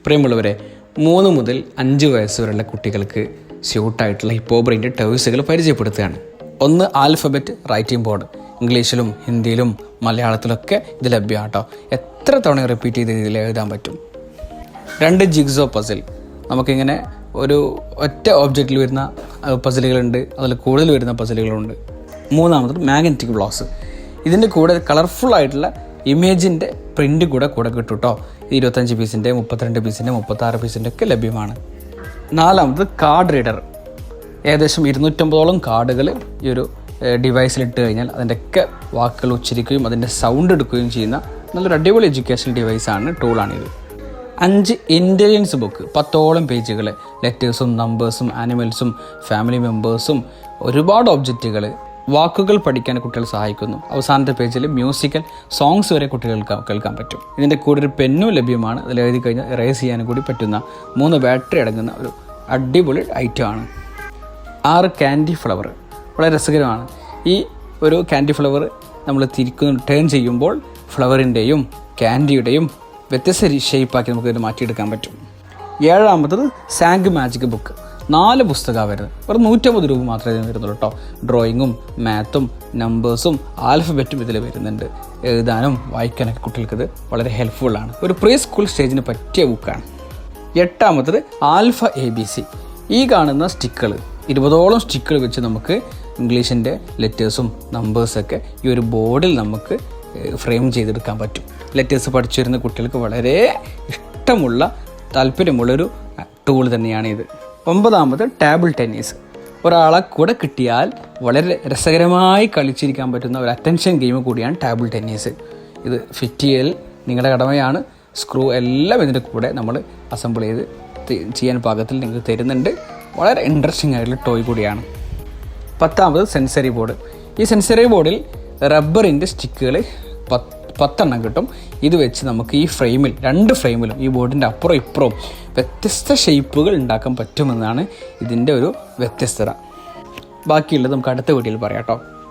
പ്രിയമുള്ളവരെ, 3 മുതൽ 5 വയസ്സ് വരെയുള്ള കുട്ടികൾക്ക് സ്യൂട്ടായിട്ടുള്ള ഹിപ്പോബ്രെയിൻ്റെ ടോയ്സുകൾ പരിചയപ്പെടുത്തുകയാണ്. ഒന്ന് ആൽഫബറ്റ് റൈറ്റിംഗ് ബോർഡ്. ഇംഗ്ലീഷിലും ഹിന്ദിയിലും മലയാളത്തിലൊക്കെ ഇത് ലഭ്യമാണ് കേട്ടോ. എത്ര തവണ റിപ്പീറ്റ് ചെയ്ത് ഇതിൽ എഴുതാൻ പറ്റും. 2 ജിഗ്സോ പസിൽ. നമുക്കിങ്ങനെ ഒരു ഒറ്റ ഓബ്ജക്റ്റിൽ വരുന്ന പസിലുകളുണ്ട്, അതിൽ കൂടുതൽ വരുന്ന പസിലുകളുണ്ട്. 3 മാഗ്നറ്റിക് ബ്ലോക്സ്. ഇതിൻ്റെ കൂടെ കളർഫുൾ ആയിട്ടുള്ള ഇമേജിൻ്റെ പ്രിൻ്റ് കൂടെ കിട്ടും കേട്ടോ. 25 പീസിൻ്റെ, 32 പീസിൻ്റെ, 36 പീസിൻ്റെ ഒക്കെ ലഭ്യമാണ്. 4 കാർഡ് റീഡർ. ഏകദേശം 250ഓളം കാർഡുകൾ ഈ ഒരു ഡിവൈസിലിട്ട് കഴിഞ്ഞാൽ അതിൻ്റെയൊക്കെ വാക്കുകൾ ഉച്ചരിക്കുകയും അതിൻ്റെ സൗണ്ട് എടുക്കുകയും ചെയ്യുന്ന നല്ലൊരു അടിപൊളി എഡ്യൂക്കേഷൻ ഡിവൈസാണ്, ടൂളാണിത്. 5 ഇൻ്റലിജൻസ് ബുക്ക്. 10ഓളം പേജുകൾ. ലെറ്റേഴ്സും നമ്പേഴ്സും ആനിമൽസും ഫാമിലി മെമ്പേഴ്സും ഒരുപാട് ഒബ്ജക്റ്റുകൾ. വാക്കുകൾ പഠിക്കാൻ കുട്ടികൾ സഹായിക്കുന്നു. അവസാനത്തെ പേജിൽ മ്യൂസിക്കൽ സോങ്സ് വരെ കുട്ടികൾക്ക് കേൾക്കാൻ പറ്റും. ഇതിൻ്റെ കൂടെ ഒരു പെന്നും ലഭ്യമാണ്. അതിൽ എഴുതി കഴിഞ്ഞാൽ ഇറേസ് ചെയ്യാനും കൂടി പറ്റുന്ന 3 ബാറ്ററി അടങ്ങുന്ന ഒരു അടിപൊളി ഐറ്റമാണ്. 6 ക്യാൻഡി ഫ്ലവർ. വളരെ രസകരമാണ്. ഈ ഒരു ക്യാൻഡി ഫ്ലവർ നമ്മൾ ടേൺ ചെയ്യുമ്പോൾ ഫ്ലവറിൻ്റെയും ക്യാൻഡിയുടെയും വ്യത്യസ്ത ഷേപ്പാക്കി നമുക്കിത് മാറ്റിയെടുക്കാൻ പറ്റും. 7 സാങ്ക് മാജിക് ബുക്ക്. 4 പുസ്തകമാണ് വരുന്നത്. വെറും 150 രൂപ മാത്രമേ ഇതിന് വരുന്നുള്ളൂ കേട്ടോ. ഡ്രോയിങ്ങും മാത്തും നമ്പേഴ്സും ആൽഫബറ്റും ഇതിൽ വരുന്നുണ്ട്. എഴുതാനും വായിക്കാനൊക്കെ കുട്ടികൾക്ക് ഇത് വളരെ ഹെൽപ്ഫുള്ളാണ്. ഒരു പ്രീ സ്കൂൾ സ്റ്റേജിന് പറ്റിയ ബുക്കാണ്. 8 ആൽഫ ABC. ഈ കാണുന്ന സ്റ്റിക്കുകൾ, 20ഓളം സ്റ്റിക്കുകൾ വെച്ച് നമുക്ക് ഇംഗ്ലീഷിൻ്റെ ലെറ്റേഴ്സും നമ്പേഴ്സൊക്കെ ഈ ഒരു ബോർഡിൽ നമുക്ക് ഫ്രെയിം ചെയ്തെടുക്കാൻ പറ്റും. ലെറ്റേഴ്സ് പഠിച്ചു വരുന്ന കുട്ടികൾക്ക് വളരെ ഇഷ്ടമുള്ള താല്പര്യമുള്ളൊരു ടൂൾ തന്നെയാണ് ഇത്. 9 ടേബിൾ ടെന്നീസ്. ഒരാളെ കൂടെ കിട്ടിയാൽ വളരെ രസകരമായി കളിച്ചിരിക്കാൻ പറ്റുന്ന ഒരു അറ്റൻഷൻ ഗെയിം കൂടിയാണ് ടേബിൾ ടെന്നീസ്. ഇത് ഫിറ്റ് ചെയ്യൽ നിങ്ങളുടെ കടമയാണ്. സ്ക്രൂ എല്ലാം ഇതിൻ്റെ കൂടെ നമ്മൾ അസംബിൾ ചെയ്ത് ചെയ്യാൻ പാകത്തിൽ നിങ്ങൾക്ക് തരുന്നുണ്ട്. വളരെ ഇൻട്രസ്റ്റിംഗ് ആയിട്ടുള്ള ടോയ് കൂടിയാണ്. 10 സെൻസറി ബോർഡ്. ഈ സെൻസറി ബോർഡിൽ റബ്ബറിൻ്റെ സ്റ്റിക്കുകൾ 10 കിട്ടും. ഇത് വെച്ച് നമുക്ക് ഈ ഫ്രെയിമിൽ 2 ഫ്രെയിമിലും ഈ ബോർഡിൻ്റെ അപ്പുറം ഇപ്പുറവും വ്യത്യസ്ത ഷേപ്പുകൾ ഉണ്ടാക്കാൻ പറ്റുമെന്നാണ് ഇതിൻ്റെ ഒരു വ്യത്യസ്തത. ബാക്കിയുള്ളത് നമുക്ക് അടുത്ത വീഡിയോയിൽ പറയാം കേട്ടോ.